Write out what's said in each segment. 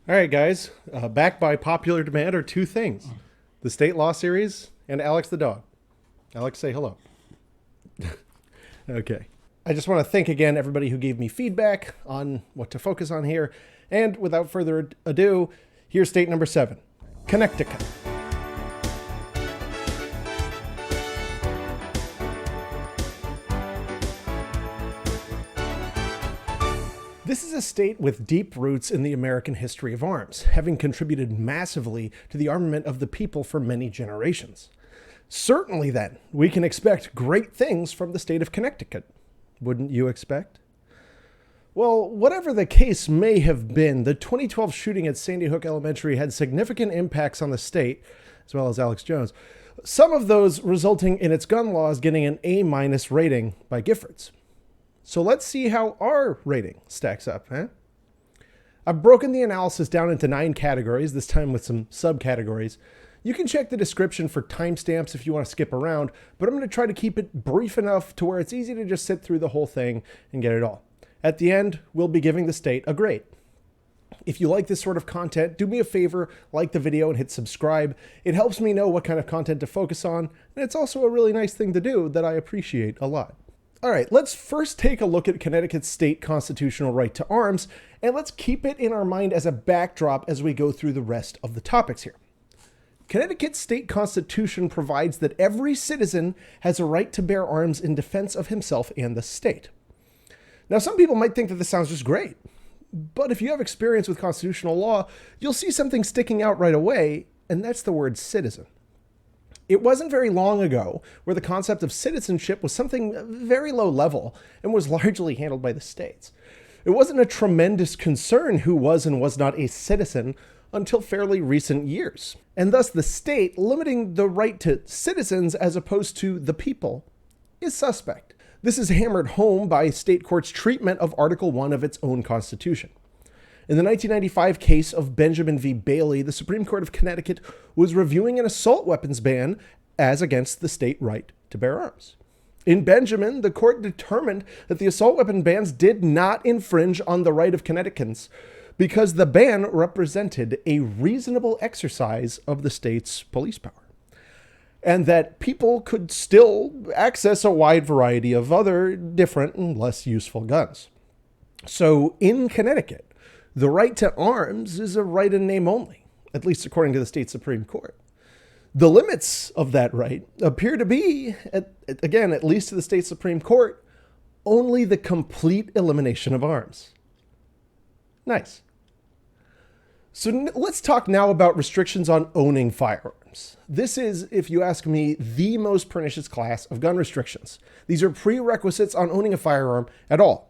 All right, guys. Back by popular demand are two things: the state law series and Alex the dog. Alex, say hello. Okay. I just want to thank again everybody who gave me feedback on what to focus on here. And without further ado, here's state number 7, Connecticut. This is a state with deep roots in the American history of arms, having contributed massively to the armament of the people for many generations. Certainly then, we can expect great things from the state of Connecticut. Wouldn't you expect? Well, whatever the case may have been, the 2012 shooting at Sandy Hook Elementary had significant impacts on the state, as well as Alex Jones, some of those resulting in its gun laws getting an A- rating by Giffords. So let's see how our rating stacks up, huh? I've broken the analysis down into 9 categories, this time with some subcategories. You can check the description for timestamps if you want to skip around, but I'm going to try to keep it brief enough to where it's easy to just sit through the whole thing and get it all. At the end, we'll be giving the state a grade. If you like this sort of content, do me a favor, like the video and hit subscribe. It helps me know what kind of content to focus on, and it's also a really nice thing to do that I appreciate a lot. All right, let's first take a look at Connecticut's state constitutional right to arms, and let's keep it in our mind as a backdrop as we go through the rest of the topics here. Connecticut's state constitution provides that every citizen has a right to bear arms in defense of himself and the state. Now, some people might think that this sounds just great, but if you have experience with constitutional law, you'll see something sticking out right away, and that's the word citizen. It wasn't very long ago where the concept of citizenship was something very low level and was largely handled by the states. It wasn't a tremendous concern who was and was not a citizen until fairly recent years, and thus the state limiting the right to citizens as opposed to the people is suspect. This is hammered home by state courts' treatment of Article 1 of its own constitution. In the 1995 case of Benjamin v. Bailey, the Supreme Court of Connecticut was reviewing an assault weapons ban as against the state right to bear arms. In Benjamin, the court determined that the assault weapon bans did not infringe on the right of Connecticutans because the ban represented a reasonable exercise of the state's police power, and that people could still access a wide variety of other different and less useful guns. So in Connecticut, the right to arms is a right in name only, at least according to the state Supreme Court. The limits of that right appear to be, at least to the state Supreme Court, only the complete elimination of arms. Nice. So let's talk now about restrictions on owning firearms. This is, if you ask me, the most pernicious class of gun restrictions. These are prerequisites on owning a firearm at all.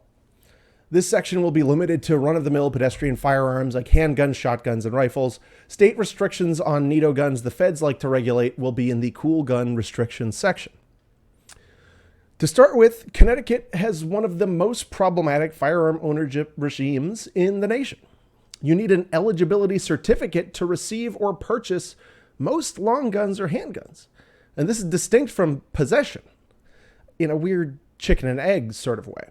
This section will be limited to run-of-the-mill pedestrian firearms like handguns, shotguns, and rifles. State restrictions on NATO guns the feds like to regulate will be in the cool gun restrictions section. To start with, Connecticut has one of the most problematic firearm ownership regimes in the nation. You need an eligibility certificate to receive or purchase most long guns or handguns. And this is distinct from possession in a weird chicken and egg sort of way.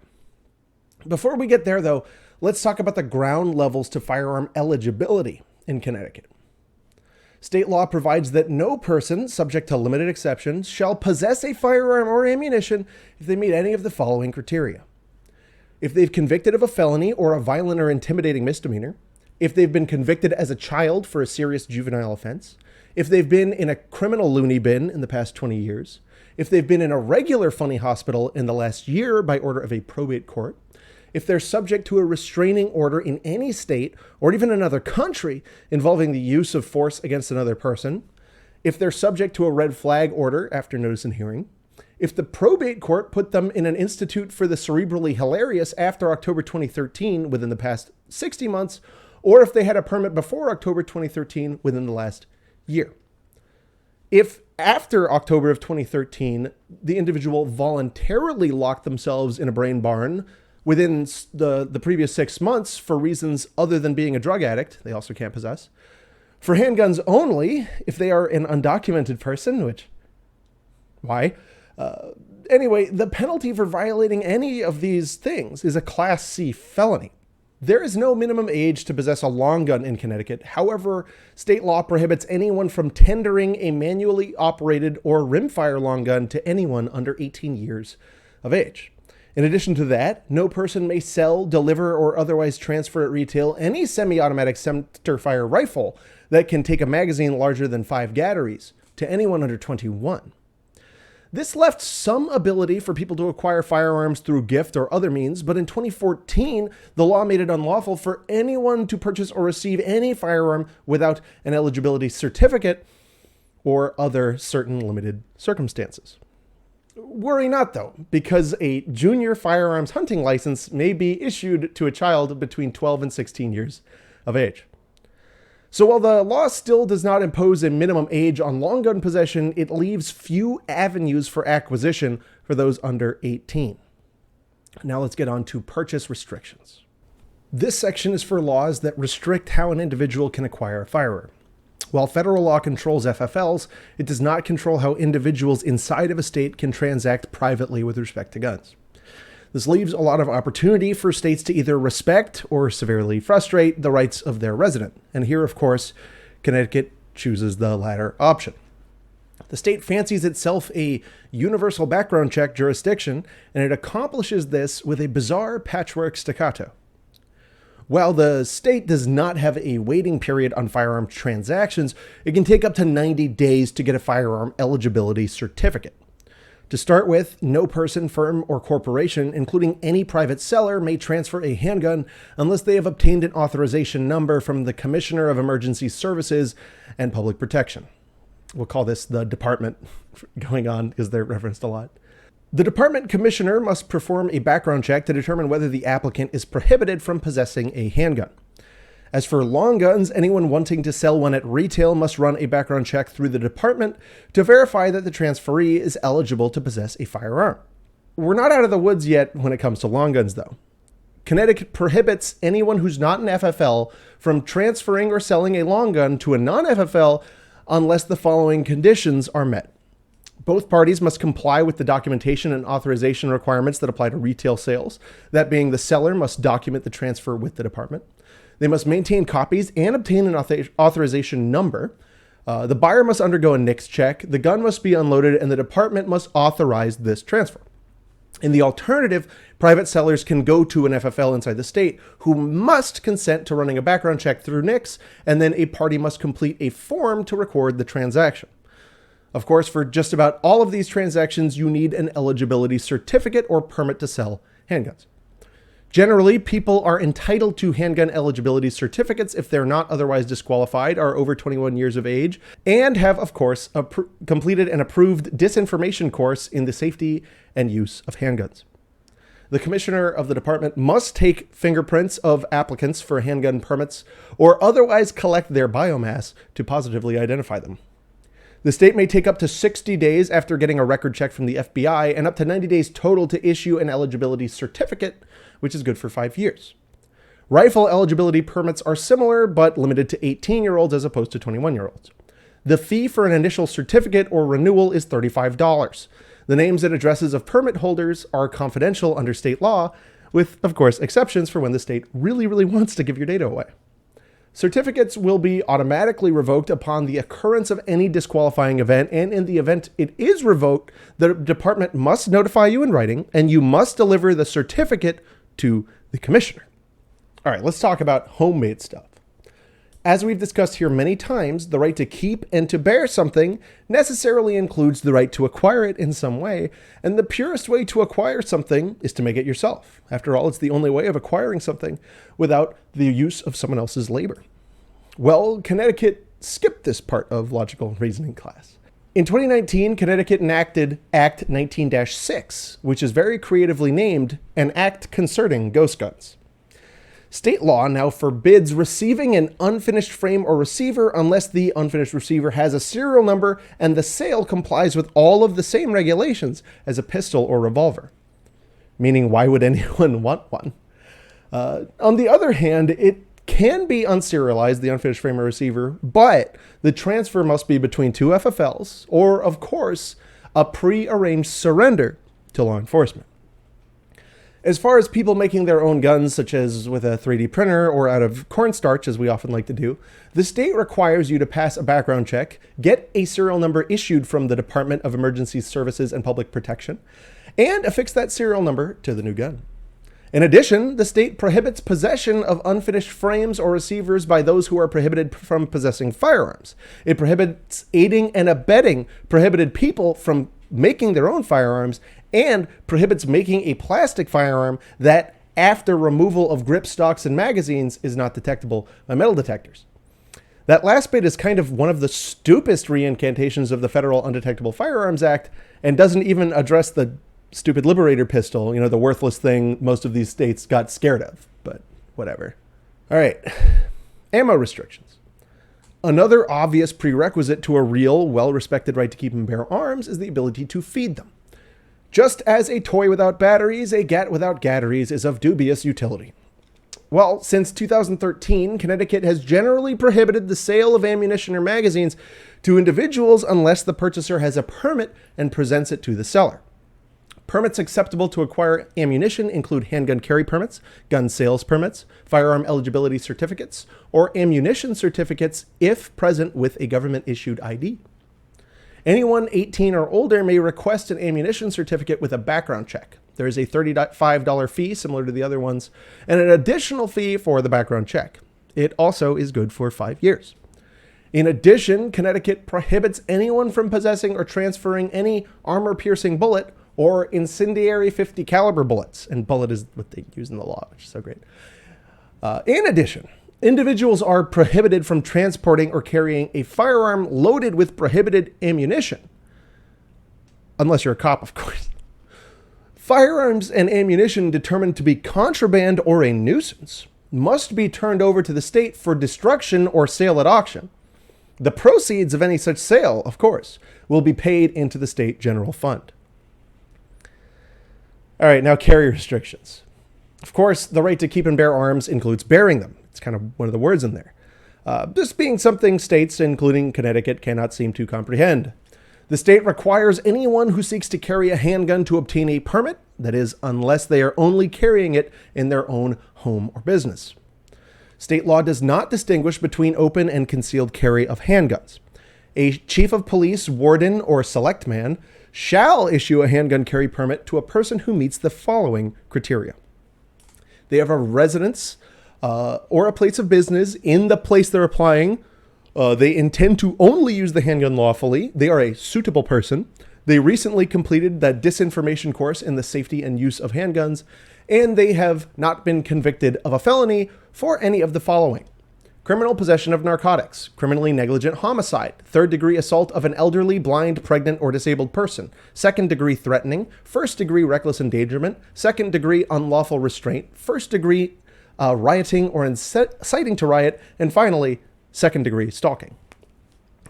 Before we get there, though, let's talk about the ground levels to firearm eligibility in Connecticut. State law provides that no person, subject to limited exceptions, shall possess a firearm or ammunition if they meet any of the following criteria. If they've convicted of a felony or a violent or intimidating misdemeanor, if they've been convicted as a child for a serious juvenile offense, if they've been in a criminal loony bin in the past 20 years, if they've been in a regular funny hospital in the last year by order of a probate court, if they're subject to a restraining order in any state or even another country involving the use of force against another person, if they're subject to a red flag order after notice and hearing, if the probate court put them in an institute for the cerebrally hilarious after October 2013 within the past 60 months, or if they had a permit before October 2013 within the last year. If after October of 2013, the individual voluntarily locked themselves in a brain barn within the previous 6 months for reasons other than being a drug addict, they also can't possess. For handguns only, if they are an undocumented person, which, why? Anyway, the penalty for violating any of these things is a Class C felony. There is no minimum age to possess a long gun in Connecticut. However, state law prohibits anyone from tendering a manually operated or rimfire long gun to anyone under 18 years of age. In addition to that, no person may sell, deliver, or otherwise transfer at retail any semi-automatic centerfire rifle that can take a magazine larger than 5 batteries to anyone under 21. This left some ability for people to acquire firearms through gift or other means, but in 2014, the law made it unlawful for anyone to purchase or receive any firearm without an eligibility certificate or other certain limited circumstances. Worry not, though, because a junior firearms hunting license may be issued to a child between 12 and 16 years of age. So while the law still does not impose a minimum age on long gun possession, it leaves few avenues for acquisition for those under 18. Now let's get on to purchase restrictions. This section is for laws that restrict how an individual can acquire a firearm. While federal law controls FFLs, it does not control how individuals inside of a state can transact privately with respect to guns. This leaves a lot of opportunity for states to either respect or severely frustrate the rights of their resident. And here, of course, Connecticut chooses the latter option. The state fancies itself a universal background check jurisdiction, and it accomplishes this with a bizarre patchwork staccato. While the state does not have a waiting period on firearm transactions, it can take up to 90 days to get a firearm eligibility certificate. To start with, no person, firm, or corporation, including any private seller, may transfer a handgun unless they have obtained an authorization number from the Commissioner of Emergency Services and Public Protection. We'll call this the department going on because they're referenced a lot. The department commissioner must perform a background check to determine whether the applicant is prohibited from possessing a handgun. As for long guns, anyone wanting to sell one at retail must run a background check through the department to verify that the transferee is eligible to possess a firearm. We're not out of the woods yet when it comes to long guns, though. Connecticut prohibits anyone who's not an FFL from transferring or selling a long gun to a non-FFL unless the following conditions are met. Both parties must comply with the documentation and authorization requirements that apply to retail sales. That being, the seller must document the transfer with the department. They must maintain copies and obtain an authorization number. The buyer must undergo a NICS check. The gun must be unloaded, and the department must authorize this transfer. In the alternative, private sellers can go to an FFL inside the state who must consent to running a background check through NICS, and then a party must complete a form to record the transaction. Of course, for just about all of these transactions, you need an eligibility certificate or permit to sell handguns. Generally, people are entitled to handgun eligibility certificates if they're not otherwise disqualified, are over 21 years of age, and have, of course, completed an approved disinformation course in the safety and use of handguns. The commissioner of the department must take fingerprints of applicants for handgun permits or otherwise collect their biomass to positively identify them. The state may take up to 60 days after getting a record check from the FBI and up to 90 days total to issue an eligibility certificate, which is good for 5 years. Rifle eligibility permits are similar, but limited to 18-year-olds as opposed to 21-year-olds. The fee for an initial certificate or renewal is $35. The names and addresses of permit holders are confidential under state law, with, of course, exceptions for when the state really wants to give your data away. Certificates will be automatically revoked upon the occurrence of any disqualifying event, and in the event it is revoked, the department must notify you in writing, and you must deliver the certificate to the commissioner. All right, let's talk about homemade stuff. As we've discussed here many times, the right to keep and to bear something necessarily includes the right to acquire it in some way, and the purest way to acquire something is to make it yourself. After all, it's the only way of acquiring something without the use of someone else's labor. Well, Connecticut skipped this part of logical reasoning class. In 2019, Connecticut enacted Act 19-6, which is very creatively named an act concerning ghost guns. State law now forbids receiving an unfinished frame or receiver unless the unfinished receiver has a serial number and the sale complies with all of the same regulations as a pistol or revolver. Meaning, why would anyone want one? On the other hand, it can be unserialized, the unfinished frame or receiver, but the transfer must be between two FFLs or, of course, a pre-arranged surrender to law enforcement. As far as people making their own guns, such as with a 3D printer or out of cornstarch, as we often like to do, the state requires you to pass a background check, get a serial number issued from the Department of Emergency Services and Public Protection, and affix that serial number to the new gun. In addition, the state prohibits possession of unfinished frames or receivers by those who are prohibited from possessing firearms. It prohibits aiding and abetting prohibited people from making their own firearms, and prohibits making a plastic firearm that, after removal of grip stocks and magazines, is not detectable by metal detectors. That last bit is kind of one of the stupidest reincantations of the Federal Undetectable Firearms Act, and doesn't even address the stupid Liberator pistol, the worthless thing most of these states got scared of, but whatever. All right, ammo restrictions. Another obvious prerequisite to a real, well-respected right to keep and bear arms is the ability to feed them. Just as a toy without batteries, a gat without gatteries is of dubious utility. Well, since 2013, Connecticut has generally prohibited the sale of ammunition or magazines to individuals unless the purchaser has a permit and presents it to the seller. Permits acceptable to acquire ammunition include handgun carry permits, gun sales permits, firearm eligibility certificates, or ammunition certificates if present with a government-issued ID. Anyone 18 or older may request an ammunition certificate with a background check. There is a $35 fee, similar to the other ones, and an additional fee for the background check. It also is good for 5 years. In addition, Connecticut prohibits anyone from possessing or transferring any armor-piercing bullet or incendiary .50 caliber bullets. And bullet is what they use in the law, which is so great. In addition, individuals are prohibited from transporting or carrying a firearm loaded with prohibited ammunition. Unless you're a cop, of course. Firearms and ammunition determined to be contraband or a nuisance must be turned over to the state for destruction or sale at auction. The proceeds of any such sale, of course, will be paid into the state general fund. All right, now carry restrictions. Of course, the right to keep and bear arms includes bearing them. It's kind of one of the words in there. This being something states, including Connecticut, cannot seem to comprehend. The state requires anyone who seeks to carry a handgun to obtain a permit, that is, unless they are only carrying it in their own home or business. State law does not distinguish between open and concealed carry of handguns. A chief of police, warden, or selectman shall issue a handgun carry permit to a person who meets the following criteria. They have a residence or a place of business in the place they're applying. They intend to only use the handgun lawfully. They are a suitable person. They recently completed that disinformation course in the safety and use of handguns, and they have not been convicted of a felony for any of the following: criminal possession of narcotics, criminally negligent homicide, third-degree assault of an elderly, blind, pregnant, or disabled person, second-degree threatening, first-degree reckless endangerment, second-degree unlawful restraint, first-degree rioting or inciting to riot, and finally, second-degree stalking.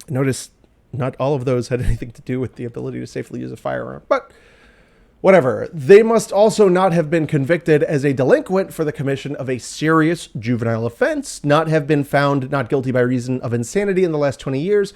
Notice not all of those had anything to do with the ability to safely use a firearm, but whatever. They must also not have been convicted as a delinquent for the commission of a serious juvenile offense, not have been found not guilty by reason of insanity in the last 20 years,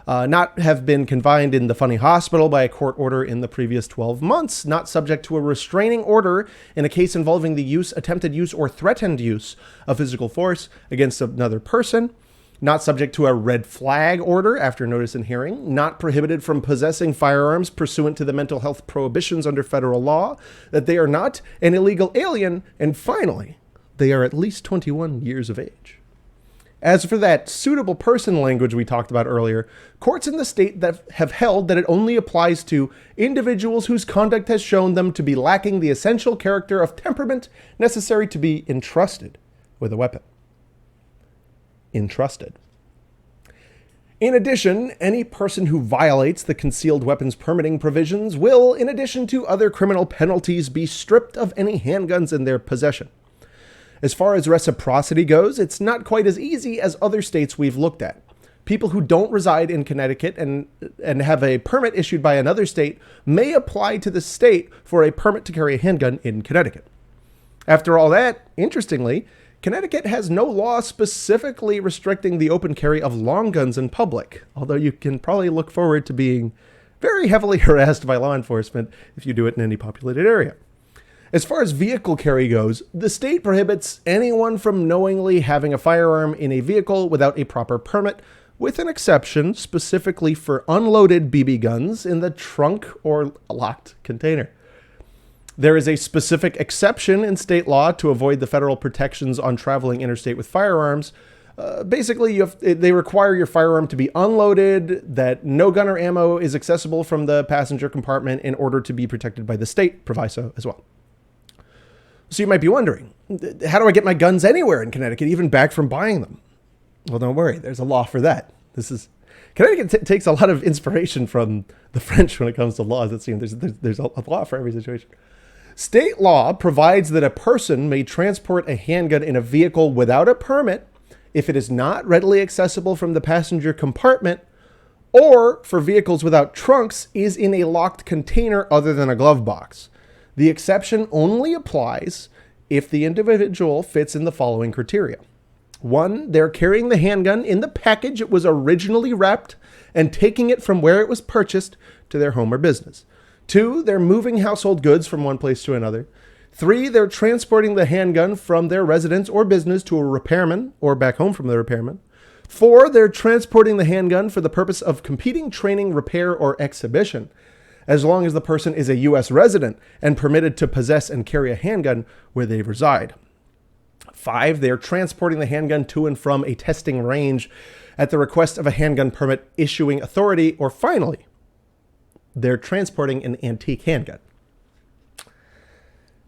not have been confined in the funny hospital by a court order in the previous 12 months, not subject to a restraining order in a case involving the use, attempted use, or threatened use of physical force against another person, not subject to a red flag order after notice and hearing, not prohibited from possessing firearms pursuant to the mental health prohibitions under federal law, that they are not an illegal alien, and finally, they are at least 21 years of age. As for that suitable person language we talked about earlier, courts in the state that have held that it only applies to individuals whose conduct has shown them to be lacking the essential character of temperament necessary to be entrusted with a weapon. Entrusted. In addition, any person who violates the concealed weapons permitting provisions will, in addition to other criminal penalties, be stripped of any handguns in their possession. As far as reciprocity goes, it's not quite as easy as other states we've looked at. People who don't reside in Connecticut and have a permit issued by another state may apply to the state for a permit to carry a handgun in Connecticut. After all that, interestingly, Connecticut has no law specifically restricting the open carry of long guns in public, although you can probably look forward to being very heavily harassed by law enforcement if you do it in any populated area. As far as vehicle carry goes, the state prohibits anyone from knowingly having a firearm in a vehicle without a proper permit, with an exception specifically for unloaded BB guns in the trunk or locked container. There is a specific exception in state law to avoid the federal protections on traveling interstate with firearms. Basically, they require your firearm to be unloaded, that no gun or ammo is accessible from the passenger compartment in order to be protected by the state proviso as well. So you might be wondering, how do I get my guns anywhere in Connecticut, even back from buying them? Well, don't worry, there's a law for that. Connecticut takes a lot of inspiration from the French when it comes to laws. It seems there's a law for every situation. State law provides that a person may transport a handgun in a vehicle without a permit if it is not readily accessible from the passenger compartment, or for vehicles without trunks is in a locked container other than a glove box. The exception only applies if the individual fits in the following criteria. 1, they're carrying the handgun in the package it was originally wrapped and taking it from where it was purchased to their home or business. 2, they're moving household goods from one place to another. 3, they're transporting the handgun from their residence or business to a repairman or back home from the repairman. 4, they're transporting the handgun for the purpose of competing, training, repair, or exhibition, as long as the person is a U.S. resident and permitted to possess and carry a handgun where they reside. 5, they're transporting the handgun to and from a testing range at the request of a handgun permit issuing authority. Or finally, they're transporting an antique handgun.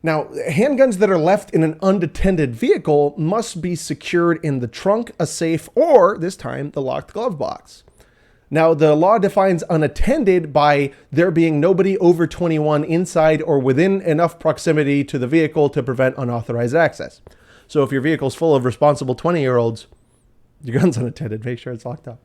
Now, handguns that are left in an unattended vehicle must be secured in the trunk, a safe, or, this time, the locked glove box. Now, the law defines unattended by there being nobody over 21 inside or within enough proximity to the vehicle to prevent unauthorized access. So if your vehicle's full of responsible 20-year-olds, your gun's unattended, make sure it's locked up.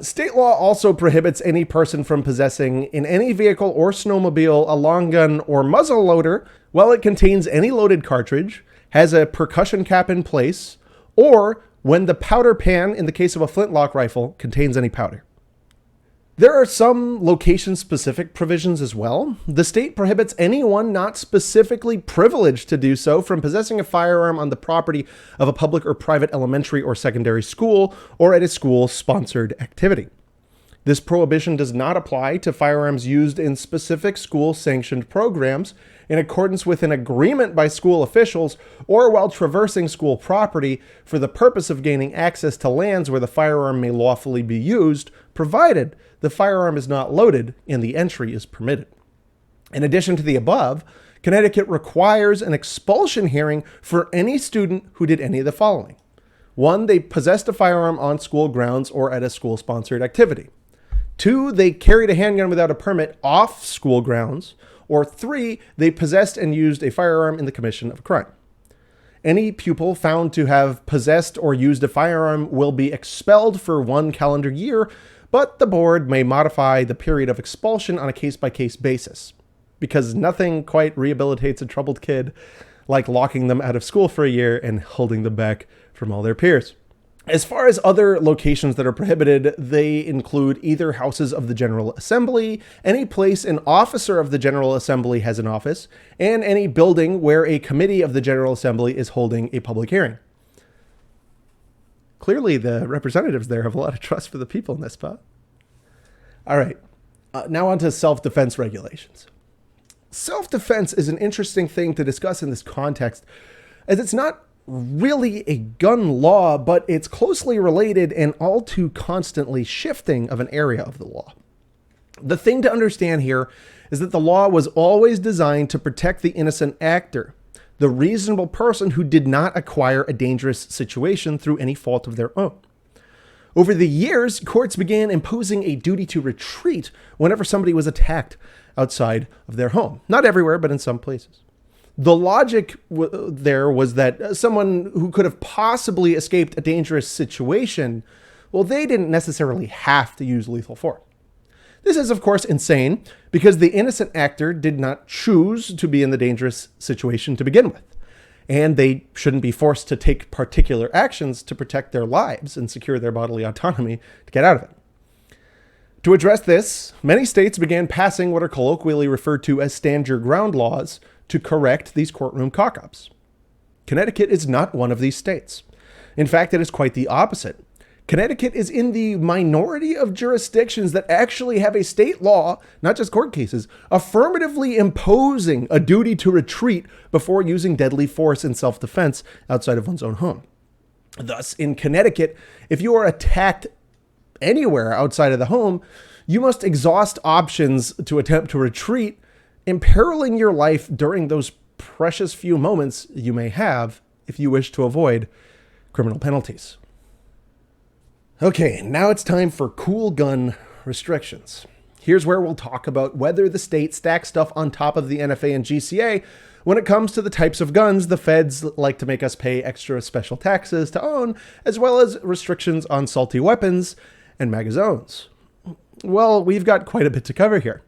State law also prohibits any person from possessing in any vehicle or snowmobile a long gun or muzzle loader while it contains any loaded cartridge, has a percussion cap in place, or when the powder pan, in the case of a flintlock rifle, contains any powder. There are some location-specific provisions as well. The state prohibits anyone not specifically privileged to do so from possessing a firearm on the property of a public or private elementary or secondary school or at a school-sponsored activity. This prohibition does not apply to firearms used in specific school-sanctioned programs in accordance with an agreement by school officials or while traversing school property for the purpose of gaining access to lands where the firearm may lawfully be used, provided the firearm is not loaded and the entry is permitted. In addition to the above, Connecticut requires an expulsion hearing for any student who did any of the following. 1, they possessed a firearm on school grounds or at a school-sponsored activity. 2, they carried a handgun without a permit off school grounds. Or 3, they possessed and used a firearm in the commission of a crime. Any pupil found to have possessed or used a firearm will be expelled for 1 calendar year, but the board may modify the period of expulsion on a case-by-case basis, because nothing quite rehabilitates a troubled kid like locking them out of school for a year and holding them back from all their peers. As far as other locations that are prohibited, they include either houses of the General Assembly, any place an officer of the General Assembly has an office, and any building where a committee of the General Assembly is holding a public hearing. Clearly, the representatives there have a lot of trust for the people in this spot. All right, now on to self-defense regulations. Self-defense is an interesting thing to discuss in this context, as it's not really a gun law, but it's closely related and all too constantly shifting of an area of the law. The thing to understand here is that the law was always designed to protect the innocent actor, the reasonable person who did not acquire a dangerous situation through any fault of their own. Over the years, courts began imposing a duty to retreat whenever somebody was attacked outside of their home. Not everywhere, but in some places. The logic there was that someone who could have possibly escaped a dangerous situation, well, they didn't necessarily have to use lethal force. This is, of course, insane because the innocent actor did not choose to be in the dangerous situation to begin with, and they shouldn't be forced to take particular actions to protect their lives and secure their bodily autonomy to get out of it. To address this, many states began passing what are colloquially referred to as stand your ground laws to correct these courtroom cock-ups. Connecticut is not one of these states. In fact, it is quite the opposite. Connecticut is in the minority of jurisdictions that actually have a state law, not just court cases, affirmatively imposing a duty to retreat before using deadly force in self-defense outside of one's own home. Thus, in Connecticut, if you are attacked anywhere outside of the home, you must exhaust options to attempt to retreat, imperiling your life during those precious few moments you may have if you wish to avoid criminal penalties. Okay, now it's time for cool gun restrictions. Here's where we'll talk about whether the state stacks stuff on top of the NFA and GCA when it comes to the types of guns the feds like to make us pay extra special taxes to own, as well as restrictions on salty weapons and magazones. Well, we've got quite a bit to cover here.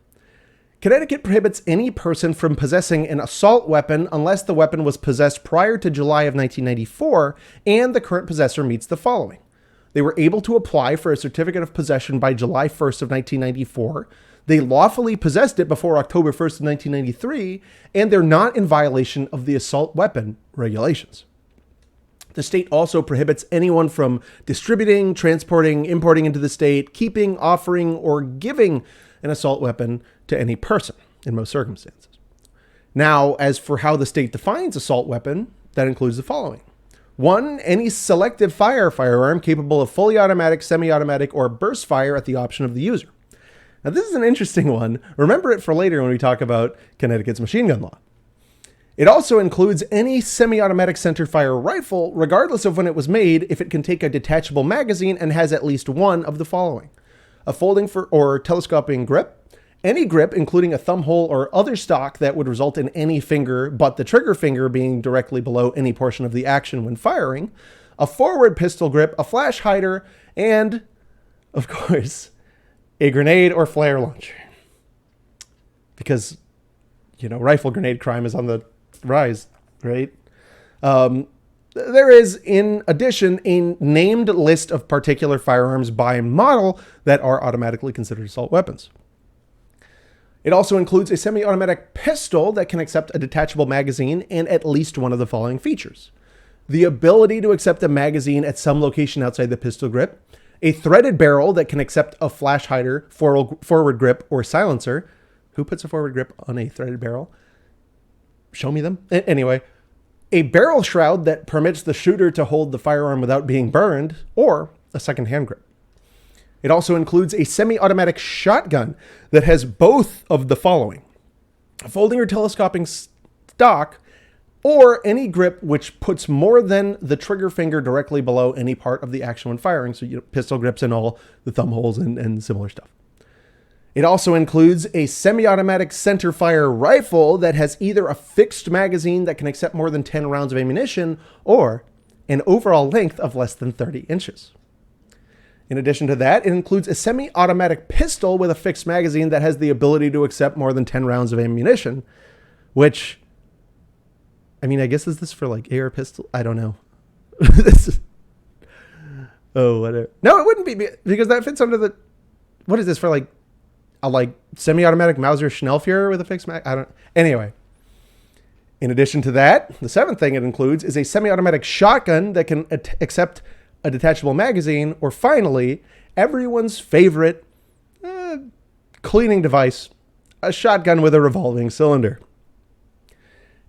Connecticut prohibits any person from possessing an assault weapon unless the weapon was possessed prior to July of 1994 and the current possessor meets the following. They were able to apply for a certificate of possession by July 1st of 1994. They lawfully possessed it before October 1st of 1993, and they're not in violation of the assault weapon regulations. The state also prohibits anyone from distributing, transporting, importing into the state, keeping, offering, or giving an assault weapon to any person in most circumstances. Now, as for how the state defines assault weapon, that includes the following. 1, any selective firearm capable of fully automatic, semi-automatic, or burst fire at the option of the user. Now, this is an interesting one. Remember it for later when we talk about Connecticut's machine gun law. It also includes any semi-automatic centerfire rifle, regardless of when it was made, if it can take a detachable magazine and has at least one of the following. A folding or telescoping grip, any grip including a thumb hole or other stock that would result in any finger but the trigger finger being directly below any portion of the action when firing, a forward pistol grip, a flash hider, and, of course, a grenade or flare launcher. Because, rifle grenade crime is on the rise, right? There is, in addition, a named list of particular firearms by model that are automatically considered assault weapons. It also includes a semi-automatic pistol that can accept a detachable magazine and at least one of the following features. The ability to accept a magazine at some location outside the pistol grip, a threaded barrel that can accept a flash hider, forward grip, or silencer. Who puts a forward grip on a threaded barrel? Show me them. Anyway, a barrel shroud that permits the shooter to hold the firearm without being burned, or a second hand grip. It also includes a semi-automatic shotgun that has both of the following. A folding or telescoping stock, or any grip which puts more than the trigger finger directly below any part of the action when firing. So, pistol grips and all the thumb holes and similar stuff. It also includes a semi-automatic centerfire rifle that has either a fixed magazine that can accept more than 10 rounds of ammunition or an overall length of less than 30 inches. In addition to that, it includes a semi-automatic pistol with a fixed magazine that has the ability to accept more than 10 rounds of ammunition, which, I guess is this for like AR pistol? I don't know. Whatever. No, it wouldn't be because that fits under the, what is this for a semi-automatic Mauser Schnellführer with a fixed mag? Anyway. In addition to that, the seventh thing it includes is a semi-automatic shotgun that can accept a detachable magazine, or finally, everyone's favorite cleaning device, a shotgun with a revolving cylinder.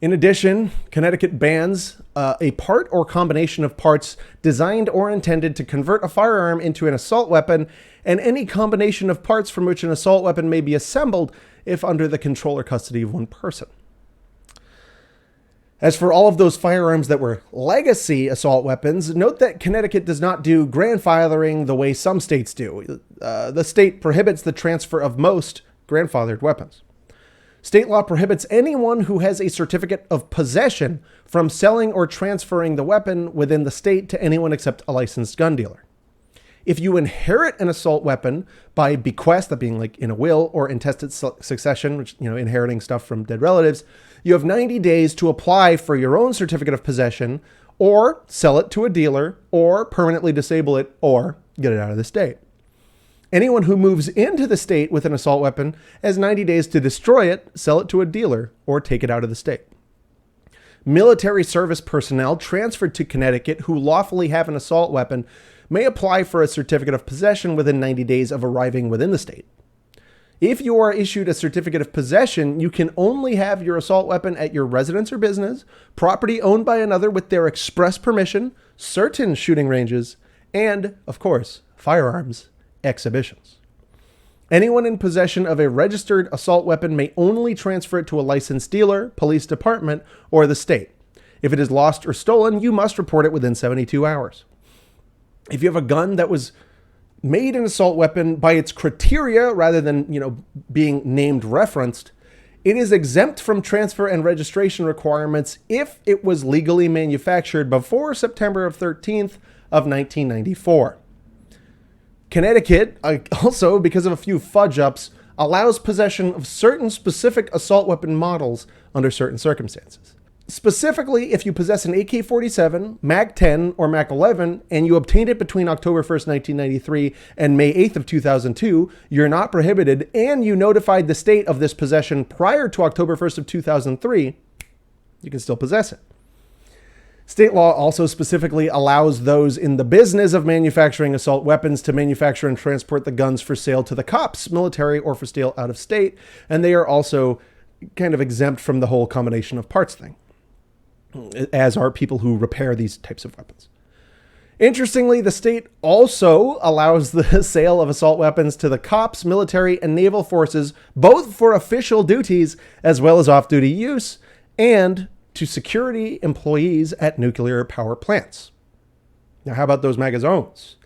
In addition, Connecticut bans a part or combination of parts designed or intended to convert a firearm into an assault weapon, and any combination of parts from which an assault weapon may be assembled if under the control or custody of one person. As for all of those firearms that were legacy assault weapons, note that Connecticut does not do grandfathering the way some states do. The state prohibits the transfer of most grandfathered weapons. State law prohibits anyone who has a certificate of possession from selling or transferring the weapon within the state to anyone except a licensed gun dealer. If you inherit an assault weapon by bequest, that being like in a will, or intestate succession, which, inheriting stuff from dead relatives, you have 90 days to apply for your own certificate of possession, or sell it to a dealer, or permanently disable it, or get it out of the state. Anyone who moves into the state with an assault weapon has 90 days to destroy it, sell it to a dealer, or take it out of the state. Military service personnel transferred to Connecticut who lawfully have an assault weapon may apply for a certificate of possession within 90 days of arriving within the state. If you are issued a certificate of possession, you can only have your assault weapon at your residence or business, property owned by another with their express permission, certain shooting ranges, and, of course, firearms exhibitions. Anyone in possession of a registered assault weapon may only transfer it to a licensed dealer, police department, or the state. If it is lost or stolen, you must report it within 72 hours. If you have a gun that was made an assault weapon by its criteria rather than, being named referenced, it is exempt from transfer and registration requirements if it was legally manufactured before September 13th of 1994. Connecticut, also because of a few fudge-ups, allows possession of certain specific assault weapon models under certain circumstances. Specifically, if you possess an AK-47, MAC-10, or MAC-11, and you obtained it between October 1st, 1993 and May 8th of 2002, you're not prohibited, and you notified the state of this possession prior to October 1st of 2003, you can still possess it. State law also specifically allows those in the business of manufacturing assault weapons to manufacture and transport the guns for sale to the cops, military, or for sale out of state, and they are also kind of exempt from the whole combination of parts thing, as are people who repair these types of weapons. Interestingly, the state also allows the sale of assault weapons to the cops, military, and naval forces, both for official duties as well as off-duty use, and to security employees at nuclear power plants. Now, how about those magazines?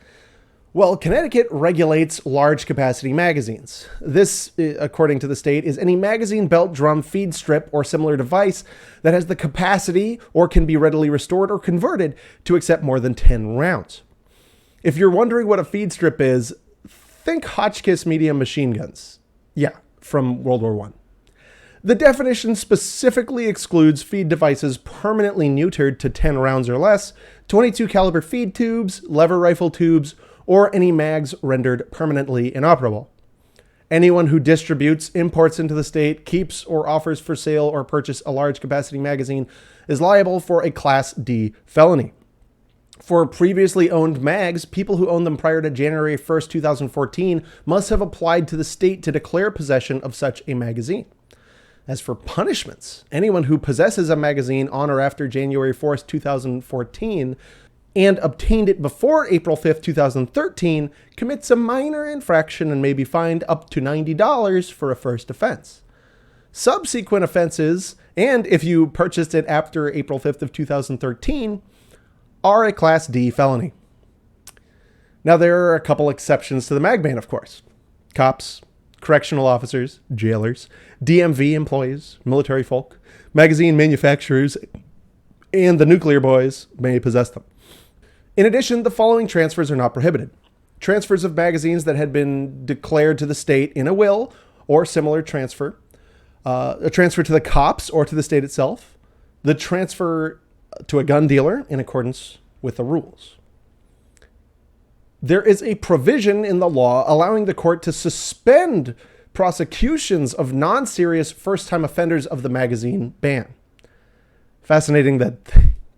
Well, Connecticut regulates large capacity magazines. This, according to the state, is any magazine, belt, drum, feed strip, or similar device that has the capacity or can be readily restored or converted to accept more than 10 rounds. If you're wondering what a feed strip is, think Hotchkiss medium machine guns. Yeah, from World War I. The definition specifically excludes feed devices permanently neutered to 10 rounds or less, 22 caliber feed tubes, lever rifle tubes, or any mags rendered permanently inoperable. Anyone who distributes, imports into the state, keeps or offers for sale or purchase a large capacity magazine is liable for a Class D felony. For previously owned mags, people who owned them prior to January 1st, 2014 must have applied to the state to declare possession of such a magazine. As for punishments, anyone who possesses a magazine on or after January 4th, 2014 and obtained it before April 5th, 2013 commits a minor infraction and may be fined up to $90 for a first offense. Subsequent offenses, and if you purchased it after April 5th of 2013, are a Class D felony. Now, there are a couple exceptions to the mag ban, of course. Cops, correctional officers, jailers, DMV employees, military folk, magazine manufacturers, and the nuclear boys may possess them. In addition, the following transfers are not prohibited. Transfers of magazines that had been declared to the state in a will or similar transfer, a transfer to the cops or to the state itself, the transfer to a gun dealer in accordance with the rules. There is a provision in the law allowing the court to suspend prosecutions of non-serious first-time offenders of the magazine ban. Fascinating that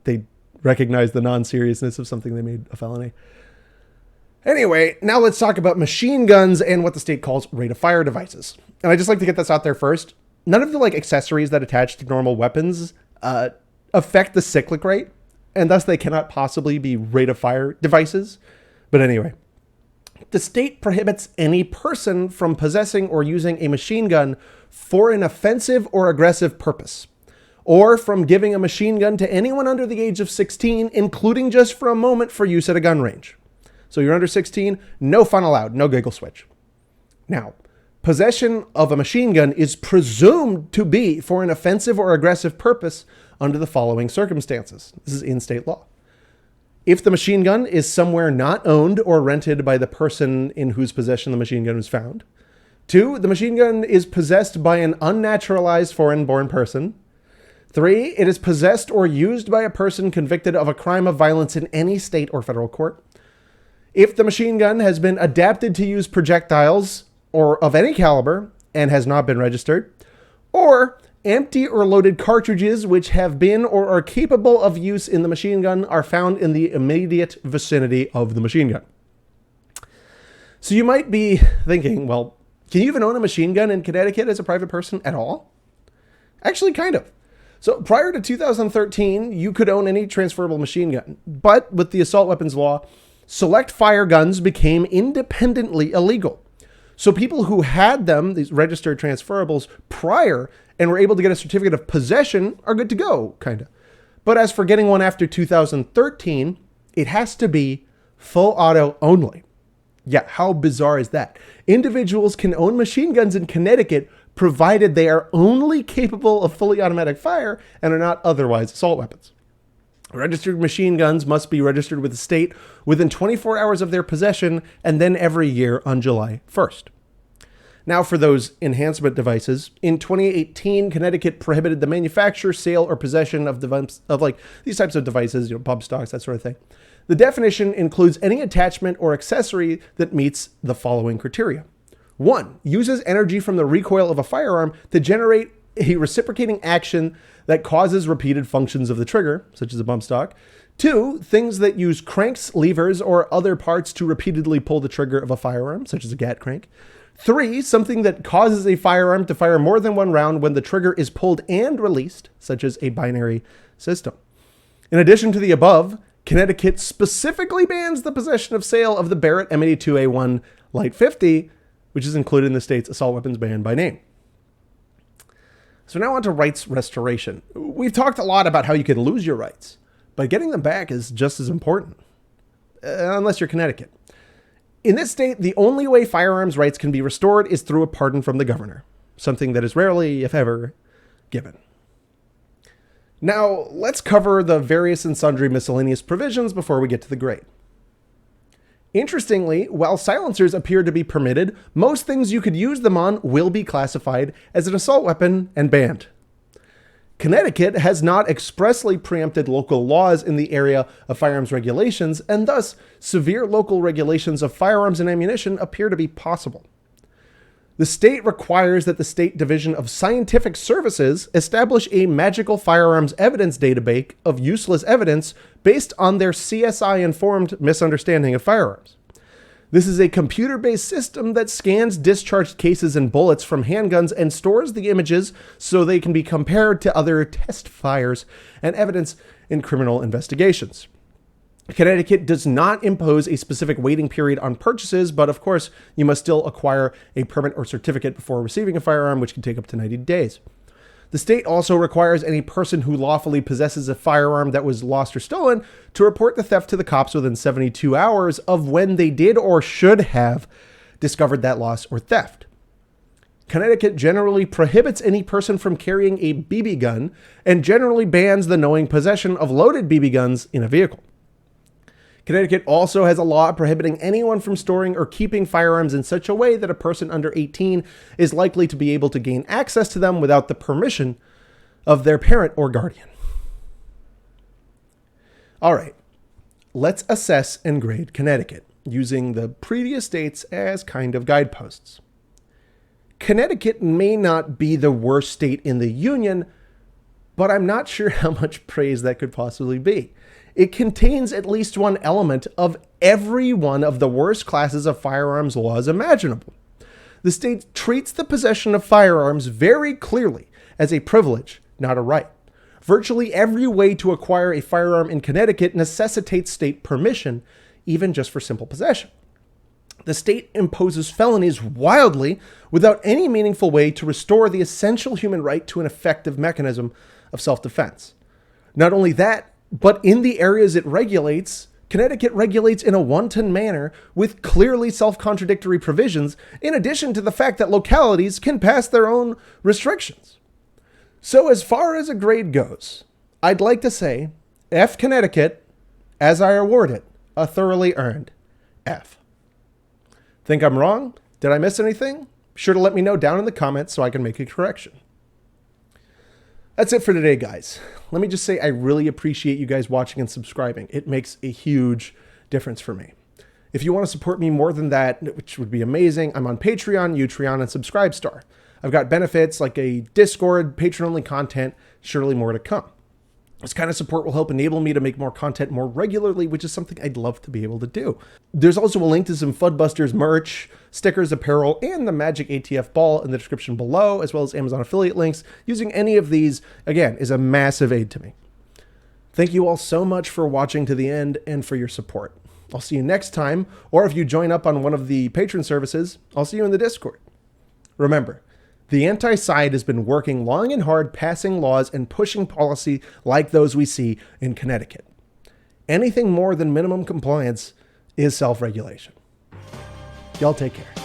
they recognize the non-seriousness of something they made a felony. Anyway, now let's talk about machine guns and what the state calls rate-of-fire devices. And I just like to get this out there first. None of the accessories that attach to normal weapons affect the cyclic rate, and thus they cannot possibly be rate-of-fire devices. But anyway, the state prohibits any person from possessing or using a machine gun for an offensive or aggressive purpose, or from giving a machine gun to anyone under the age of 16, including just for a moment for use at a gun range. So you're under 16, no fun allowed, no giggle switch. Now, possession of a machine gun is presumed to be for an offensive or aggressive purpose under the following circumstances. This is in state law. If the machine gun is somewhere not owned or rented by the person in whose possession the machine gun was found. 2, the machine gun is possessed by an unnaturalized foreign-born person. 3, it is possessed or used by a person convicted of a crime of violence in any state or federal court. If the machine gun has been adapted to use projectiles or of any caliber and has not been registered, or empty or loaded cartridges which have been or are capable of use in the machine gun are found in the immediate vicinity of the machine gun. So you might be thinking, well, can you even own a machine gun in Connecticut as a private person at all? Actually, kind of. So prior to 2013, you could own any transferable machine gun. But with the assault weapons law, select fire guns became independently illegal. So people who had them, these registered transferables, prior and were able to get a certificate of possession are good to go, kind of. But as for getting one after 2013, it has to be full auto only. Yeah, how bizarre is that? Individuals can own machine guns in Connecticut provided they are only capable of fully automatic fire and are not otherwise assault weapons. Registered machine guns must be registered with the state within 24 hours of their possession and then every year on July 1st. Now for those enhancement devices, in 2018, Connecticut prohibited the manufacture, sale, or possession of these types of devices, pump stocks, that sort of thing. The definition includes any attachment or accessory that meets the following criteria. 1. Uses energy from the recoil of a firearm to generate a reciprocating action that causes repeated functions of the trigger, such as a bump stock. 2. Things that use cranks, levers, or other parts to repeatedly pull the trigger of a firearm, such as a gat crank. 3. Something that causes a firearm to fire more than one round when the trigger is pulled and released, such as a binary system. In addition to the above, Connecticut specifically bans the possession of sale of the Barrett M82A1 Light 50, which is included in the state's assault weapons ban by name. So now on to rights restoration. We've talked a lot about how you can lose your rights, but getting them back is just as important, unless you're Connecticut. In this state, the only way firearms rights can be restored is through a pardon from the governor, something that is rarely, if ever, given. Now, let's cover the various and sundry miscellaneous provisions before we get to the grade. Interestingly, while silencers appear to be permitted, most things you could use them on will be classified as an assault weapon and banned. Connecticut has not expressly preempted local laws in the area of firearms regulations, and thus severe local regulations of firearms and ammunition appear to be possible. The state requires that the State Division of Scientific Services establish a magical firearms evidence database of useless evidence based on their CSI-informed misunderstanding of firearms. This is a computer-based system that scans discharged cases and bullets from handguns and stores the images so they can be compared to other test fires and evidence in criminal investigations. Connecticut does not impose a specific waiting period on purchases, but of course, you must still acquire a permit or certificate before receiving a firearm, which can take up to 90 days. The state also requires any person who lawfully possesses a firearm that was lost or stolen to report the theft to the cops within 72 hours of when they did or should have discovered that loss or theft. Connecticut generally prohibits any person from carrying a BB gun and generally bans the knowing possession of loaded BB guns in a vehicle. Connecticut also has a law prohibiting anyone from storing or keeping firearms in such a way that a person under 18 is likely to be able to gain access to them without the permission of their parent or guardian. All right, let's assess and grade Connecticut using the previous states as kind of guideposts. Connecticut may not be the worst state in the union, but I'm not sure how much praise that could possibly be. It contains at least one element of every one of the worst classes of firearms laws imaginable. The state treats the possession of firearms very clearly as a privilege, not a right. Virtually every way to acquire a firearm in Connecticut necessitates state permission, even just for simple possession. The state imposes felonies wildly without any meaningful way to restore the essential human right to an effective mechanism of self-defense. Not only that, but in the areas it regulates, Connecticut regulates in a wanton manner with clearly self-contradictory provisions, in addition to the fact that localities can pass their own restrictions. So as far as a grade goes, I'd like to say F Connecticut, as I award it, a thoroughly earned F. Think I'm wrong? Did I miss anything? Be sure to let me know down in the comments so I can make a correction. That's it for today, guys. Let me just say I really appreciate you guys watching and subscribing. It makes a huge difference for me. If you want to support me more than that, which would be amazing, I'm on Patreon, Utreon, and Subscribestar. I've got benefits like a Discord, patron-only content, surely more to come. This kind of support will help enable me to make more content more regularly, which is something I'd love to be able to do. There's also a link to some Fuddbusters merch, stickers, apparel, and the Magic ATF ball in the description below, as well as Amazon affiliate links. Using any of these, again, is a massive aid to me. Thank you all so much for watching to the end and for your support. I'll see you next time, or if you join up on one of the patron services, I'll see you in the Discord. Remember, the anti-side has been working long and hard passing laws and pushing policy like those we see in Connecticut. Anything more than minimum compliance is self-regulation. Y'all take care.